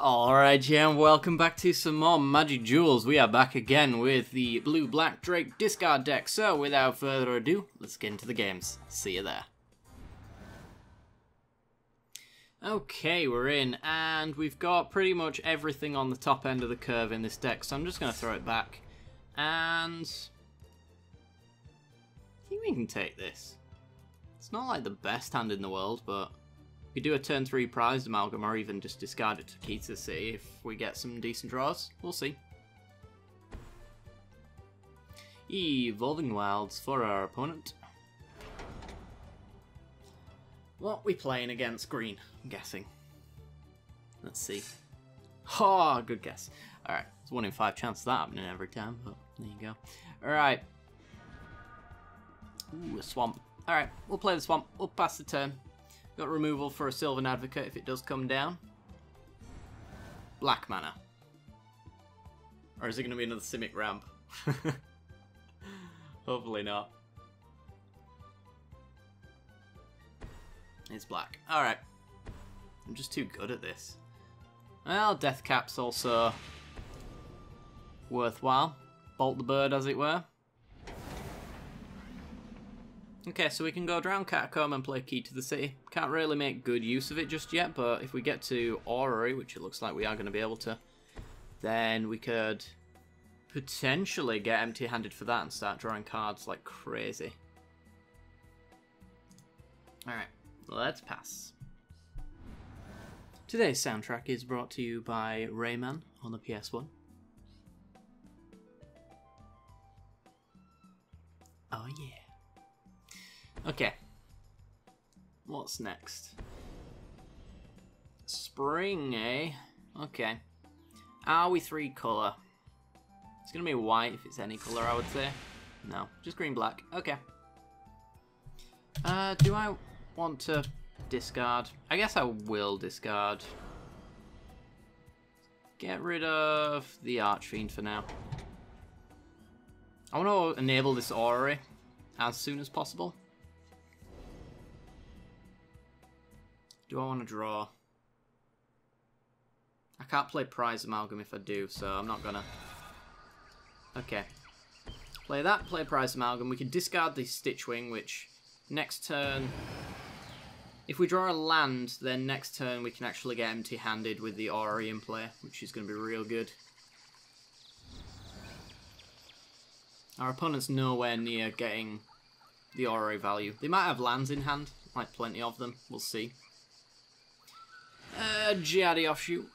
Alright, yeah, and welcome back to some more Magic Duels. We are back again with the Blue-Black Drake discard deck. So, without further ado, let's get into the games. See you there. Okay, we're in, and we've got pretty much everything on the top end of the curve in this deck, so I'm just going to throw it back. And I think we can take this. It's not like the best hand in the world, but we do a turn 3 prized amalgam, or even just discard it to key to the city if we get some decent draws. We'll see. Evolving Wilds for our opponent. What we playing against green, I'm guessing. Let's see. Oh, good guess. Alright, it's 1 in 5 chance of that happening every time, but there you go. Alright. Ooh, a swamp. Alright, we'll play the swamp. We'll pass the turn. Got removal for a Sylvan Advocate if it does come down. Black mana. Or is it going to be another Simic ramp? Hopefully not. It's black. Alright. I'm just too good at this. Well, Death Cap's also worthwhile. Bolt the bird, as it were. Okay, so we can go Drown Catacomb and play Key to the City. Can't really make good use of it just yet, but if we get to Orrery, which it looks like we are going to be able to, then we could potentially get empty-handed for that and start drawing cards like crazy. Alright, let's pass. Today's soundtrack is brought to you by Rayman on the PS1. Oh yeah. Okay. What's next? Spring, eh? Okay. Are we 3 colour? It's gonna be white if it's any colour, I would say. No, just green-black. Okay. Do I want to discard? I guess I will discard. Get rid of the Archfiend for now. I want to enable this Orrery as soon as possible. Do I want to draw? I can't play Prize Amalgam if I do, so I'm not gonna. Okay. Play that, play Prize Amalgam. We can discard the Stitchwing, which next turn, if we draw a land, then next turn we can actually get empty-handed with the Orrery in play, which is going to be real good. Our opponent's nowhere near getting the Orrery value. They might have lands in hand, like plenty of them. We'll see. Jihadi Offshoot.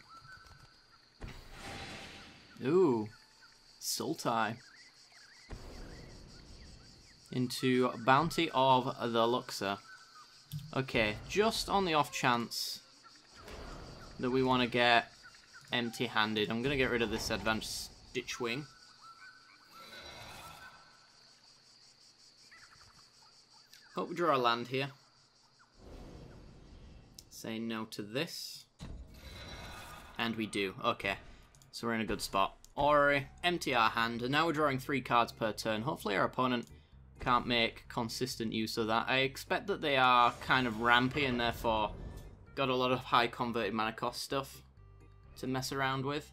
Ooh. Sultai. Into Bounty of the Luxor. Okay, just on the off chance that we want to get empty-handed, I'm going to get rid of this advanced Stitchwing. Hope we draw a land here. Say no to this. And we do. Okay. So we're in a good spot. Orrery, empty our hand, and now we're drawing 3 cards per turn. Hopefully our opponent can't make consistent use of that. I expect that they are kind of rampy and therefore got a lot of high converted mana cost stuff to mess around with.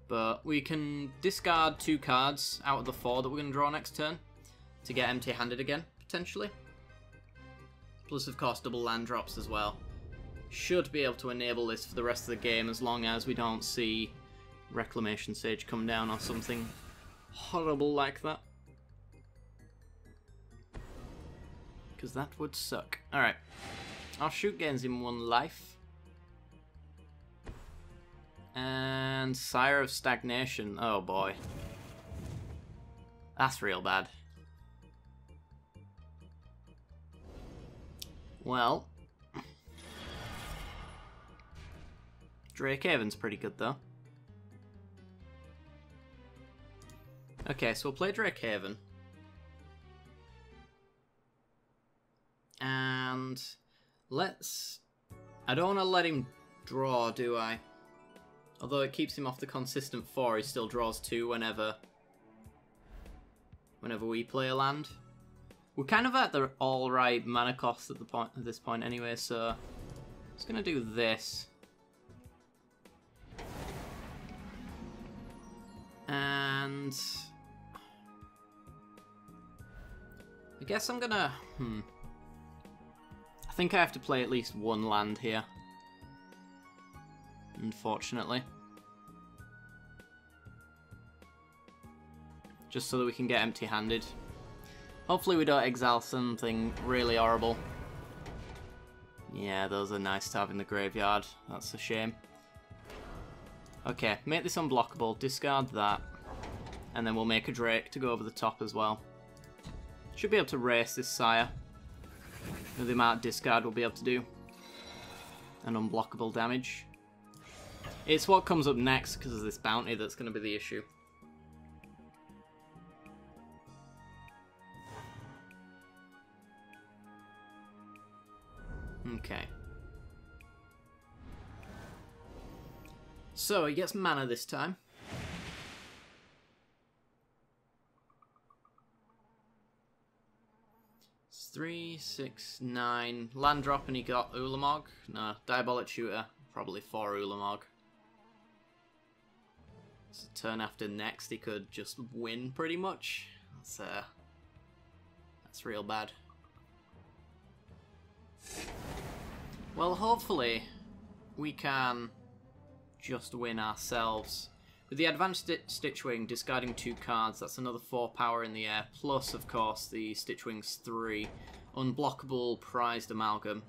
But we can discard 2 cards out of the 4 that we're going to draw next turn to get empty-handed again, potentially. Plus, of course, double land drops as well. Should be able to enable this for the rest of the game as long as we don't see Reclamation Sage come down or something horrible like that. Because that would suck. Alright. Our shoot gains him 1 life. And Sire of Stagnation. Oh boy. That's real bad. Well, Drakehaven's pretty good though. Okay, so we'll play Drakehaven. And let's... I don't want to let him draw, do I? Although it keeps him off the consistent 4, he still draws 2 whenever we play a land. We're kind of at the alright mana cost at this point anyway, so It's going to do this. And I guess I'm going to... I think I have to play at least one land here. Unfortunately. Just so that we can get empty-handed. Hopefully we don't exile something really horrible. Yeah, those are nice to have in the graveyard. That's a shame. Okay, make this unblockable, discard that, and then we'll make a Drake to go over the top as well. Should be able to race this Sire. With the amount of discard we'll be able to do. And unblockable damage. It's what comes up next because of this bounty that's going to be the issue. Okay. So he gets mana this time. It's 3, 6, 9. Land drop and he got Ulamog. No, Diabolic Shooter. Probably 4 Ulamog. So turn after next he could just win pretty much. That's real bad. Well, hopefully we can just win ourselves. With the Advanced Stitchwing, discarding 2 cards, that's another 4 power in the air, plus, of course, the Stitchwing's 3. Unblockable Prized Amalgam.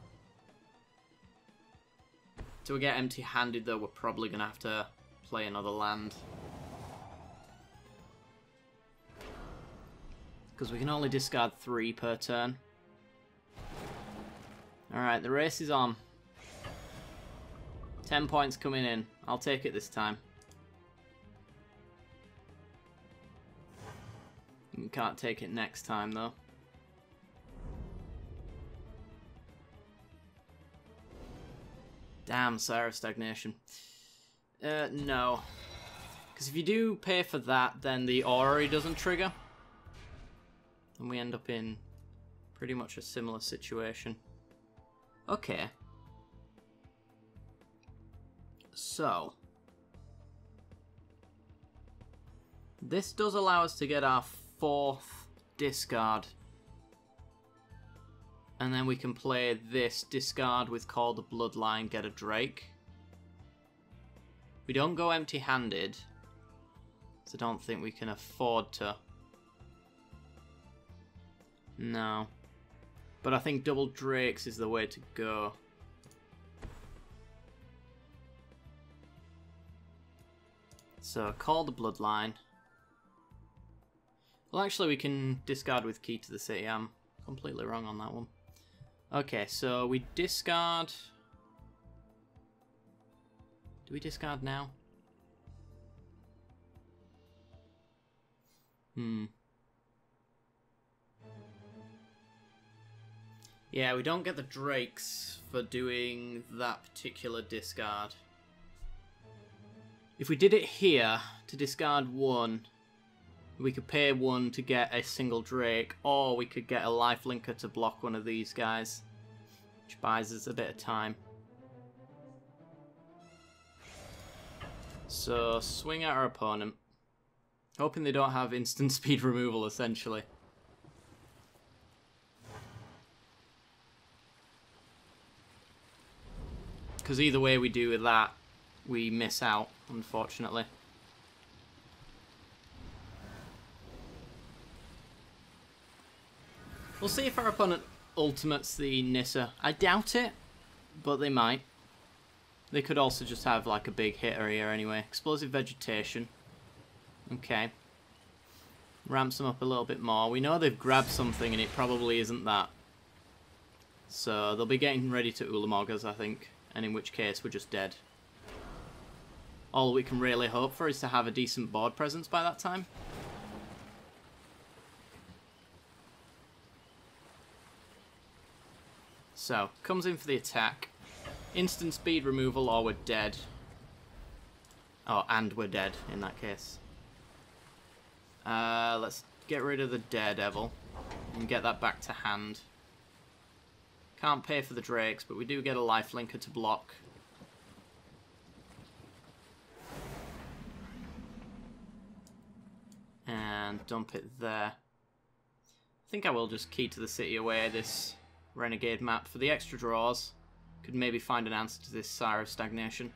To get empty-handed, though, we're probably going to have to play another land. Because we can only discard 3 per turn. Alright, the race is on. 10 points coming in. I'll take it this time. You can't take it next time, though. Damn, Sire Stagnation. No. Because if you do pay for that, then the Orrery doesn't trigger. And we end up in pretty much a similar situation. Okay. So. This does allow us to get our 4th discard. And then we can play this discard with Call the Bloodline, get a Drake. We don't go empty-handed. So I don't think we can afford to. No. But I think double Drakes is the way to go. So, Call the Bloodline. Well, actually, we can discard with Key to the City. I'm completely wrong on that one. Okay, so we discard... Do we discard now? Yeah, we don't get the Drakes for doing that particular discard. If we did it here, to discard 1, we could pay 1 to get a single Drake, or we could get a lifelinker to block one of these guys, which buys us a bit of time. So, swing at our opponent, hoping they don't have instant speed removal, essentially. Because either way we do with that, we miss out, unfortunately. We'll see if our opponent ultimates the Nissa. I doubt it, but they might. They could also just have like a big hitter here anyway. Explosive Vegetation. Okay. Ramps them up a little bit more. We know they've grabbed something and it probably isn't that. So they'll be getting ready to Ulamog us, I think. And in which case we're just dead. All we can really hope for is to have a decent board presence by that time. So, comes in for the attack. Instant speed removal or we're dead. Oh, and we're dead in that case. Let's get rid of the Daredevil and get that back to hand. Can't pay for the drakes, but we do get a life linker to block. And dump it there. I think I will just key to the city away this renegade map for the extra draws. Could maybe find an answer to this Sire of Stagnation.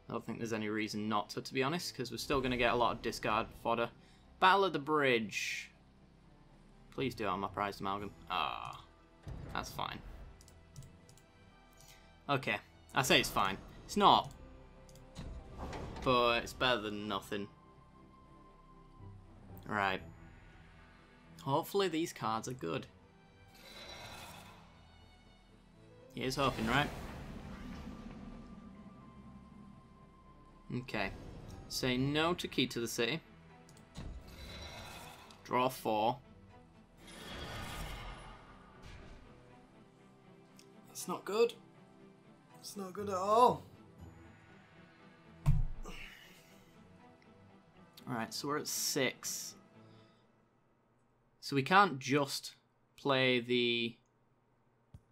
I don't think there's any reason not to be honest, because we're still going to get a lot of discard fodder. Battle of the Bridge. Please do it on my prized amalgam. Ah, that's fine. Okay, I say it's fine. It's not, but it's better than nothing. Right. Hopefully these cards are good. Here's hoping, right? Okay. Say no to key to the city. Draw 4. That's not good. It's not good at all. Alright, so we're at 6. So we can't just play the...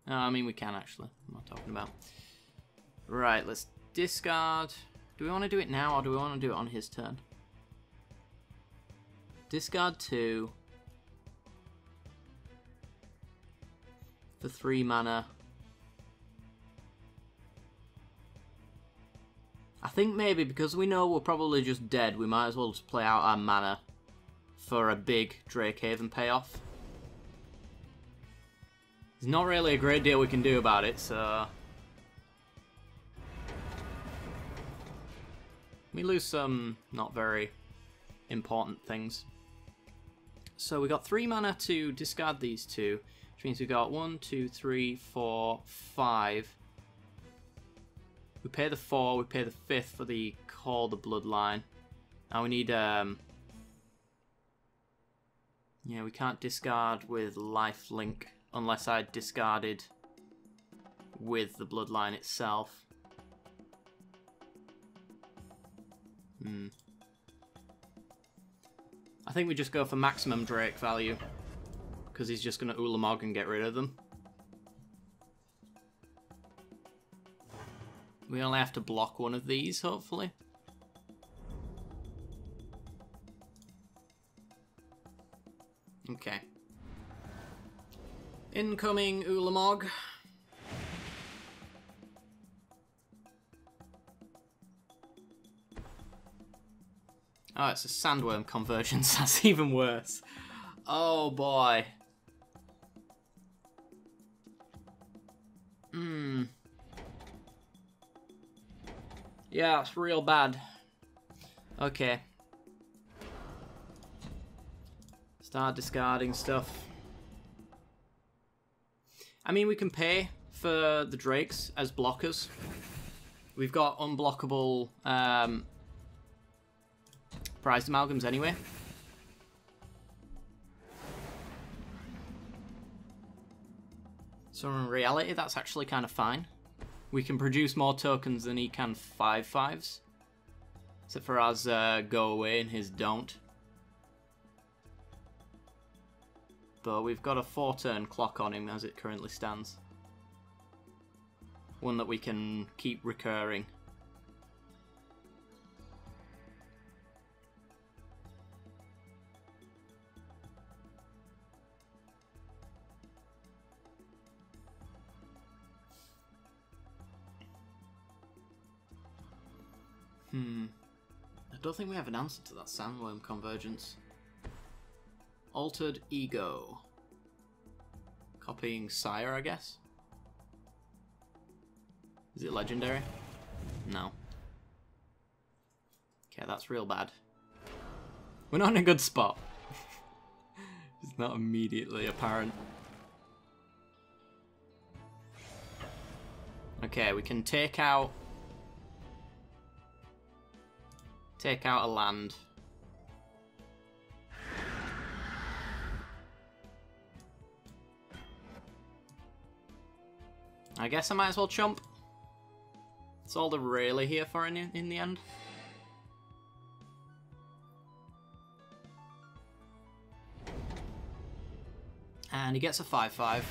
Oh, I mean, we can actually. I'm not talking about. Right, let's discard. Do we want to do it now or do we want to do it on his turn? Discard 2. For 3 mana. I think maybe because we know we're probably just dead, we might as well just play out our mana for a big Drakehaven payoff. There's not really a great deal we can do about it, so... We lose some not very important things. So we got 3 mana to discard these 2, which means we got 1, 2, 3, 4, 5. We pay the 4, we pay the 5th for the Call the Bloodline. Now we need, yeah, we can't discard with lifelink unless I discarded with the Bloodline itself. I think we just go for maximum Drake value, because he's just going to Ulamog and get rid of them. We only have to block one of these, hopefully. Okay. Incoming Ulamog. Oh, it's a Sandworm Convergence. That's even worse. Oh, boy. Yeah, it's real bad. Okay. Start discarding stuff. I mean, we can pay for the Drakes as blockers. We've got unblockable prized amalgams anyway. So in reality, that's actually kind of fine. We can produce more tokens than he can 5/5s. Except for ours go away and his don't. But we've got a 4-turn clock on him as it currently stands. One that we can keep recurring. I don't think we have an answer to that Sandworm Convergence. Altered Ego. Copying Sire, I guess? Is it legendary? No. Okay, that's real bad. We're not in a good spot. It's not immediately apparent. Okay, we can take out a land. I guess I might as well chump. That's all they're really here for in the end. And he gets a 5/5.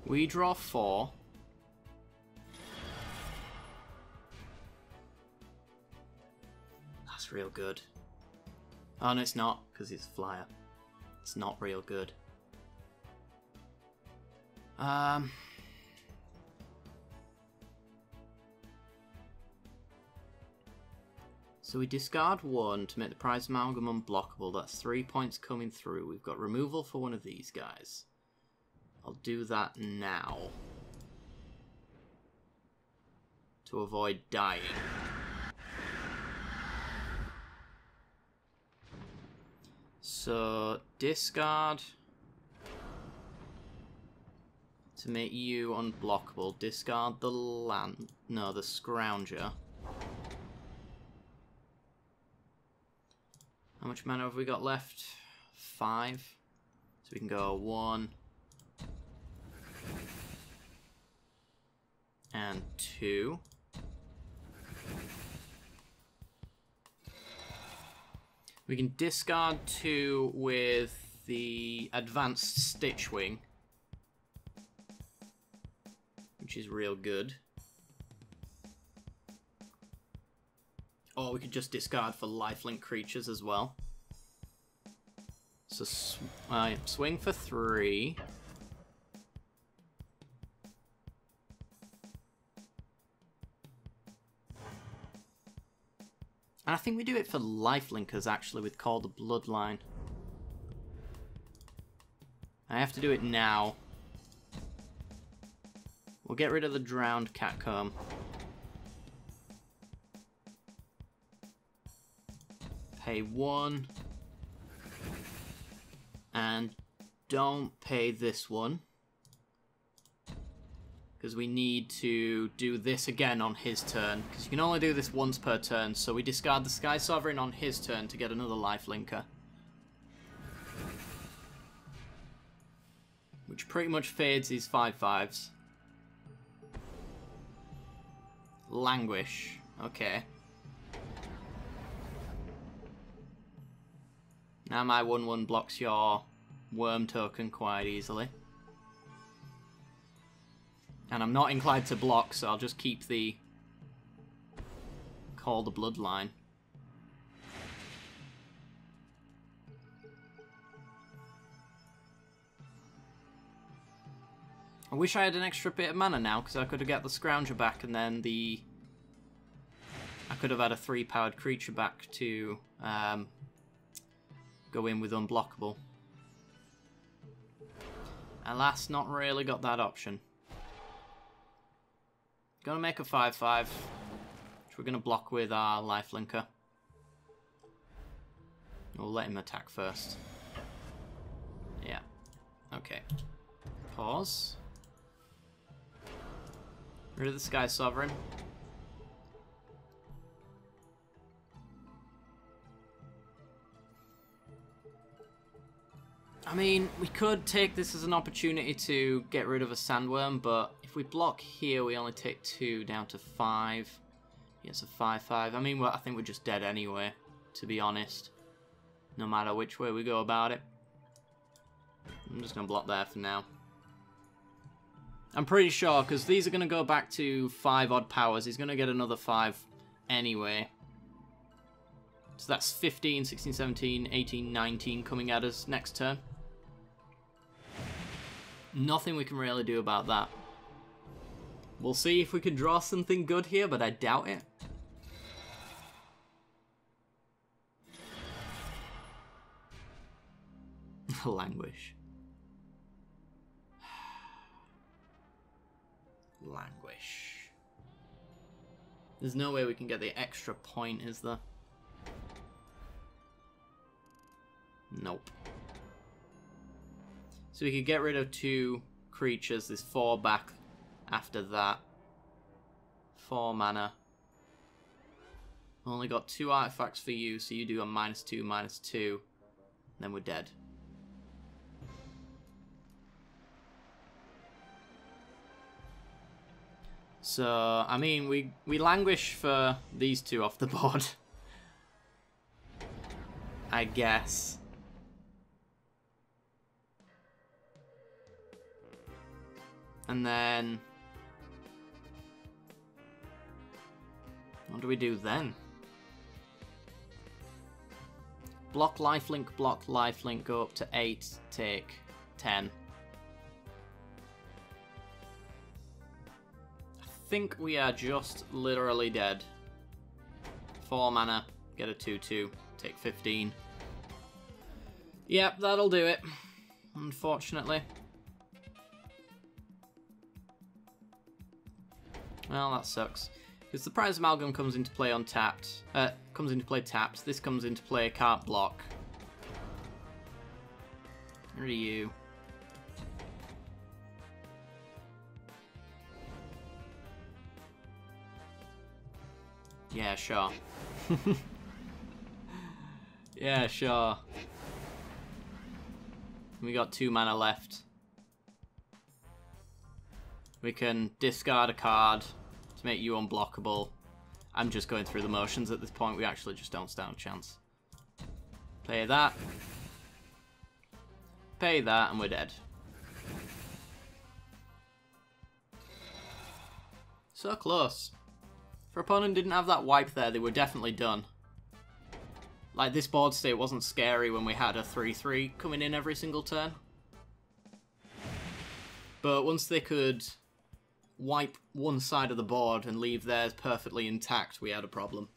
We draw 4. That's real good. Oh, no, it's not, because he's a flyer. It's not real good. So we discard 1 to make the prize amalgam unblockable. That's 3 points coming through. We've got removal for one of these guys. I'll do that now. To avoid dying. So, discard to make you unblockable. Discard the land. No, the Scrounger. How much mana have we got left? 5. So we can go 1 and 2. We can discard 2 with the advanced Stitchwing, which is real good. Or we could just discard for lifelink creatures as well. So swing for 3. And I think we do it for lifelinkers actually with Call the Bloodline. I have to do it now. We'll get rid of the Drowned Catcomb. Pay 1. And don't pay this one. Because we need to do this again on his turn. Because you can only do this once per turn. So we discard the Sky Sovereign on his turn to get another lifelinker. Which pretty much fades these 5/5s. Languish. Okay. Now my 1/1 blocks your worm token quite easily. And I'm not inclined to block, so I'll just keep the Call the Bloodline. I wish I had an extra bit of mana now, because I could have got the Scrounger back, and then I could have had a 3-powered creature back to go in with unblockable. Alas, not really got that option. Gonna make a 5/5, which we're gonna block with our lifelinker. We'll let him attack first. Yeah. Okay. Pause. Rid of the Sky Sovereign. I mean, we could take this as an opportunity to get rid of a Sandworm, but if we block here, we only take 2 down to 5. Yeah, it's a 5/5. I mean, well, I think we're just dead anyway, to be honest. No matter which way we go about it. I'm just going to block there for now. I'm pretty sure, because these are going to go back to 5 odd powers. He's going to get another 5 anyway. So that's 15, 16, 17, 18, 19 coming at us next turn. Nothing we can really do about that. We'll see if we can draw something good here, but I doubt it. Languish. Languish. There's no way we can get the extra point, is there? Nope. So we could get rid of 2 creatures. There's 4 back after that. 4 mana. Only got 2 artifacts for you, so you do a -2, -2. Then we're dead. So, I mean, we languish for these 2 off the board. I guess. And then... what do we do then? Block lifelink, go up to 8, take 10. I think we are just literally dead. 4 mana, get a 2/2, take 15. Yep, that'll do it, unfortunately. Well, that sucks. Because the prize amalgam comes into play untapped. Comes into play tapped. This comes into play can't block. Where are you? Yeah, sure. Yeah, sure. We got 2 mana left. We can discard a card to make you unblockable. I'm just going through the motions at this point. We actually just don't stand a chance. Pay that. Pay that, and we're dead. So close. If our opponent didn't have that wipe there, they were definitely done. Like, this board state wasn't scary when we had a 3/3 coming in every single turn. But once they could wipe one side of the board and leave theirs perfectly intact, we had a problem.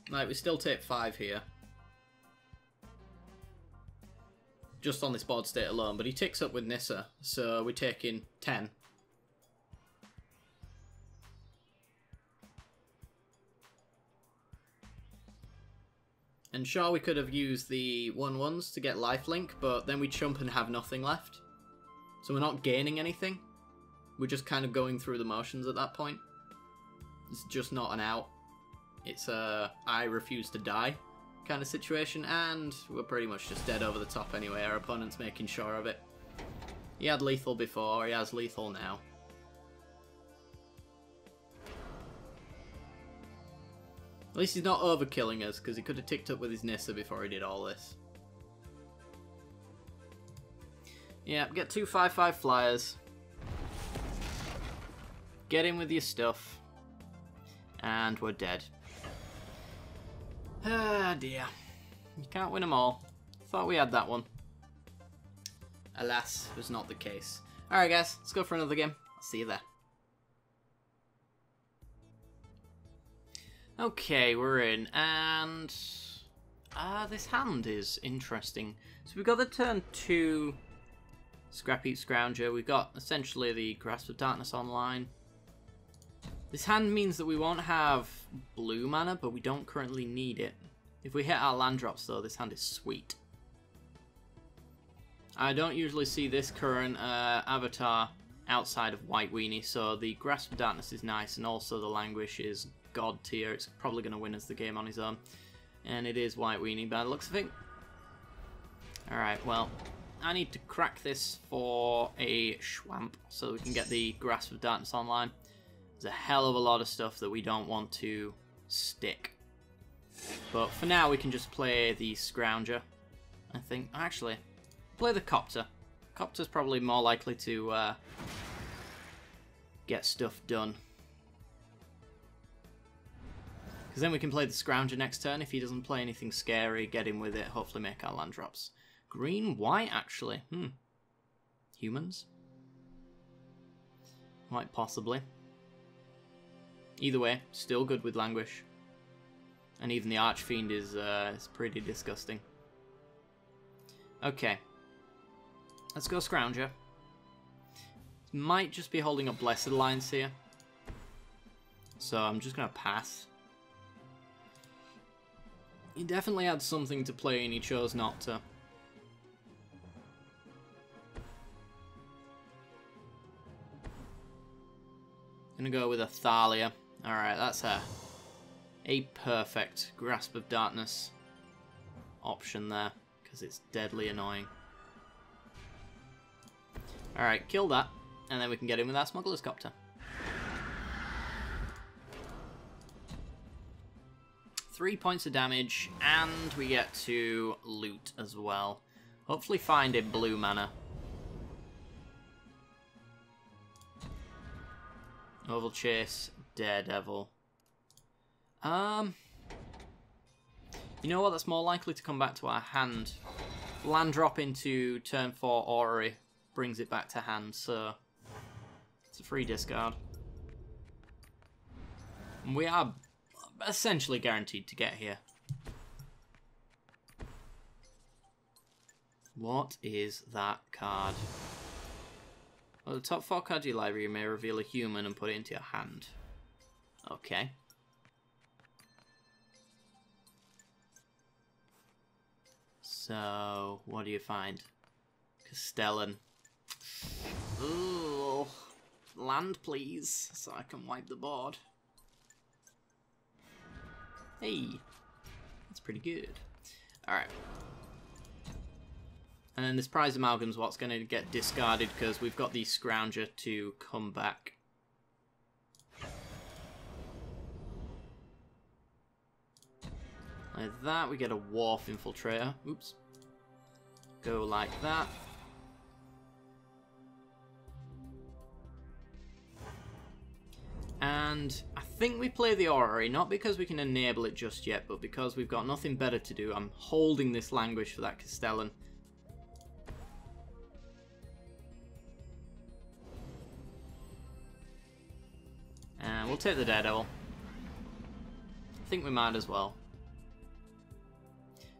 Like, we still take 5 here. Just on this board state alone, but he ticks up with Nissa, so we're taking 10. And sure, we could have used the 1/1s to get lifelink, but then we chump and have nothing left. So we're not gaining anything. We're just kind of going through the motions at that point. It's just not an out. It's a I refuse to die kind of situation, and we're pretty much just dead over the top anyway. Our opponent's making sure of it. He had lethal before, he has lethal now. At least he's not overkilling us, because he could have ticked up with his Nissa before he did all this. Yeah, get 2 5/5 flyers. Get in with your stuff. And we're dead. Ah, dear. You can't win them all. Thought we had that one. Alas, was not the case. Alright guys, let's go for another game. I'll see you there. Okay, we're in, and this hand is interesting. So we've got the turn 2 Scrap-Heap Scrounger. We've got essentially the Grasp of Darkness online. This hand means that we won't have blue mana, but we don't currently need it. If we hit our land drops though, this hand is sweet. I don't usually see this current avatar outside of White Weenie, so the Grasp of Darkness is nice, and also the Languish is god tier. It's probably going to win us the game on his own. And it is White Weenie by the looks of it. Alright, well, I need to crack this for a Schwamp so we can get the Grasp of Darkness online. There's a hell of a lot of stuff that we don't want to stick. But for now, we can just play the Scrounger, I think. Actually, play the Copter. Copter's probably more likely to get stuff done. Because then we can play the Scrounger next turn. If he doesn't play anything scary, get in with it, hopefully make our land drops. Green-white, actually. Humans? Quite possibly. Either way, still good with Languish. And even the Archfiend is pretty disgusting. Okay. Let's go Scrounger. Might just be holding up Blessed Alliance here. So I'm just going to pass. He definitely had something to play and he chose not to. Gonna go with a Thalia. Alright, that's a perfect Grasp of Darkness option there, because it's deadly annoying. Alright, kill that, and then we can get in with our Smuggler's Copter. 3 points of damage, and we get to loot as well. Hopefully find a blue mana. Oval Chase, Daredevil. You know what? That's more likely to come back to our hand. Land drop into turn 4 Orrery brings it back to hand, so it's a free discard. And we are essentially guaranteed to get here. What is that card? Well, the top 4 cards of your library, you may reveal a human and put it into your hand. Okay. So, what do you find? Castellan. Ooh. Land, please, so I can wipe the board. Hey. That's pretty good. Alright. And then this prize amalgam's what's going to get discarded because we've got the Scrounger to come back. Like that, we get a Wharf Infiltrator. Oops. Go like that. And I think we play the Orrery, not because we can enable it just yet, but because we've got nothing better to do. I'm holding this Languish for that Castellan. And we'll take the Daredevil. I think we might as well.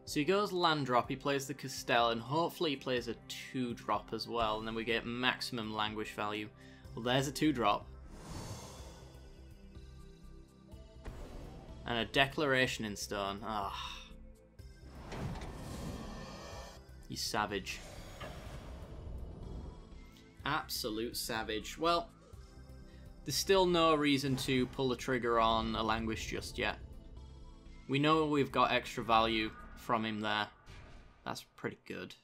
So he goes land drop, he plays the Castellan, hopefully he plays a 2-drop as well, and then we get maximum Languish value. Well, there's a 2-drop. And a Declaration in Stone. Ah. You savage. Absolute savage. Well, there's still no reason to pull the trigger on a Languish just yet. We know we've got extra value from him there. That's pretty good.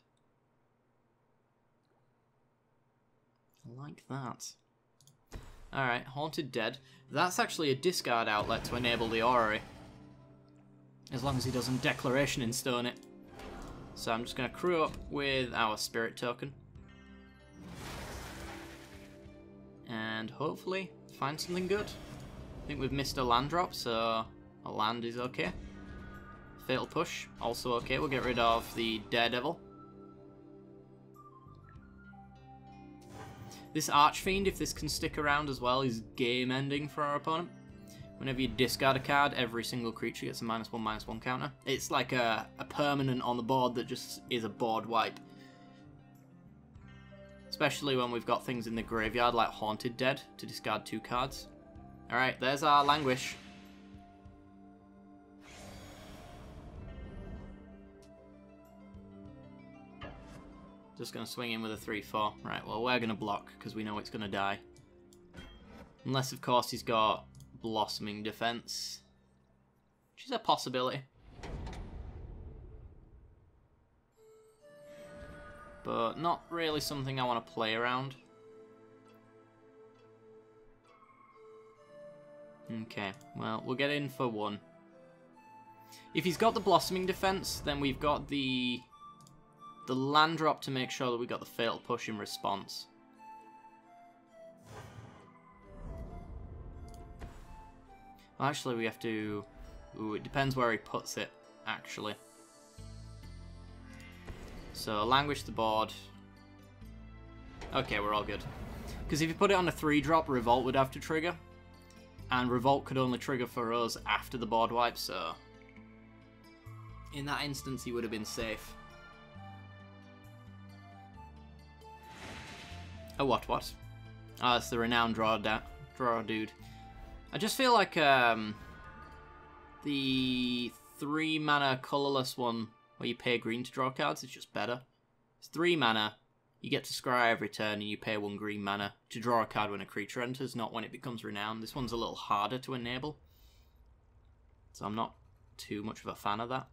I like that. Alright, Haunted Dead. That's actually a discard outlet to enable the Orrery. As long as he doesn't Declaration in Stone it. So I'm just going to crew up with our Spirit Token. And hopefully find something good. I think we've missed a land drop, so a land is okay. Fatal Push, also okay. We'll get rid of the Daredevil. This Archfiend, if this can stick around as well, is game ending for our opponent. Whenever you discard a card, every single creature gets a -1/-1 counter. It's like a permanent on the board that just is a board wipe. Especially when we've got things in the graveyard like Haunted Dead to discard 2 cards. Alright, there's our Languish. Just going to swing in with a 3/4. Right, well, we're going to block because we know it's going to die. Unless, of course, he's got Blossoming Defense, which is a possibility. But not really something I want to play around. Okay, well, we'll get in for 1. If he's got the Blossoming Defense, then we've got the land drop to make sure that we got the Fatal Push in response. Well, actually, we have to... Ooh, it depends where he puts it, actually. So, Languish the board. Okay, we're all good. Because if you put it on a 3-drop, Revolt would have to trigger. And Revolt could only trigger for us after the board wipe, so... in that instance, he would have been safe. Oh, what? Oh, it's the Renowned Draw dude. I just feel like the 3-mana colourless one where you pay green to draw cards is just better. It's 3 mana, you get to scry every turn and you pay 1 green mana to draw a card when a creature enters, not when it becomes Renowned. This one's a little harder to enable. So I'm not too much of a fan of that.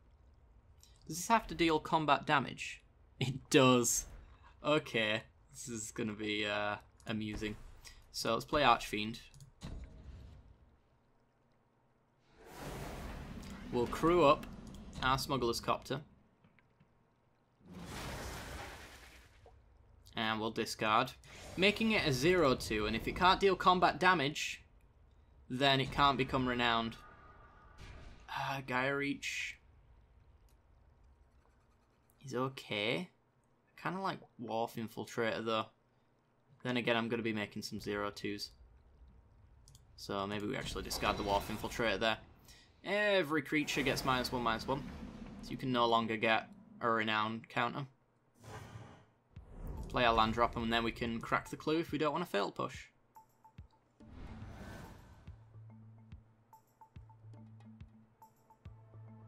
Does this have to deal combat damage? It does. Okay. This is going to be amusing. So let's play Archfiend. We'll crew up our Smuggler's Copter. And we'll discard, making it a 0-2, and if it can't deal combat damage, then it can't become renowned. Gaia Reach is okay. I kind of like Wharf Infiltrator though. Then again, I'm going to be making some 0-2s. So maybe we actually discard the Wharf Infiltrator there. Every creature gets -1/-1. So you can no longer get a renowned counter. Play our land drop, and then we can crack the clue if we don't want to fail push.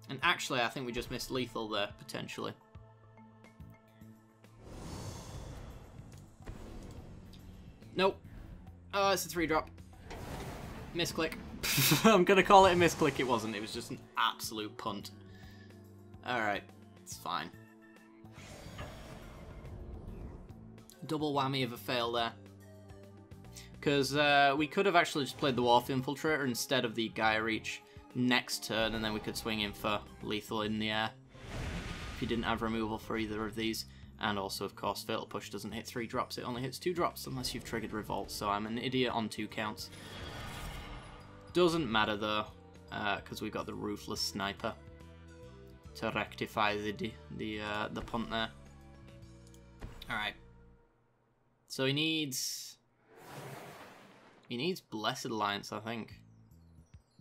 And actually, I think we just missed lethal there, potentially. Nope. Oh, it's a 3-drop. Misclick. I'm going to call it a misclick. It wasn't. It was just an absolute punt. Alright. It's fine. Double whammy of a fail there. Because we could have actually just played the Wharf Infiltrator instead of the Gaia Reach next turn, and then we could swing in for lethal in the air if you didn't have removal for either of these. And also, of course, Fatal Push doesn't hit 3 drops, it only hits 2 drops unless you've triggered Revolt, so I'm an idiot on 2 counts. Doesn't matter though, because we've got the Ruthless Sniper to rectify the punt there. Alright. So he needs Blessed Alliance, I think.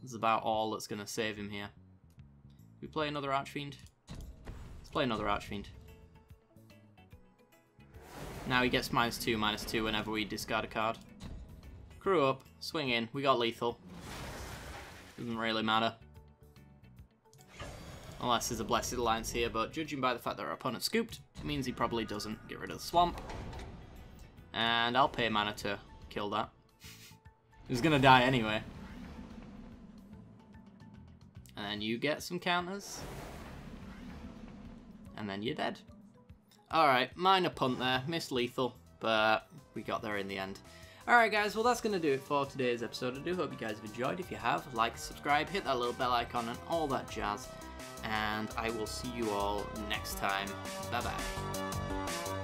That's about all that's going to save him here. We play another Archfiend? Let's play another Archfiend. Now he gets -2/-2 whenever we discard a card. Crew up, swing in, we got lethal. Doesn't really matter. Unless there's a Blessed Alliance here, but judging by the fact that our opponent scooped, it means he probably doesn't. Get rid of the swamp. And I'll pay mana to kill that. He's gonna die anyway. And then you get some counters. And then you're dead. Alright, minor punt there. Missed lethal, but we got there in the end. Alright guys, well that's going to do it for today's episode. I do hope you guys have enjoyed. If you have, like, subscribe, hit that little bell icon and all that jazz. And I will see you all next time. Bye bye.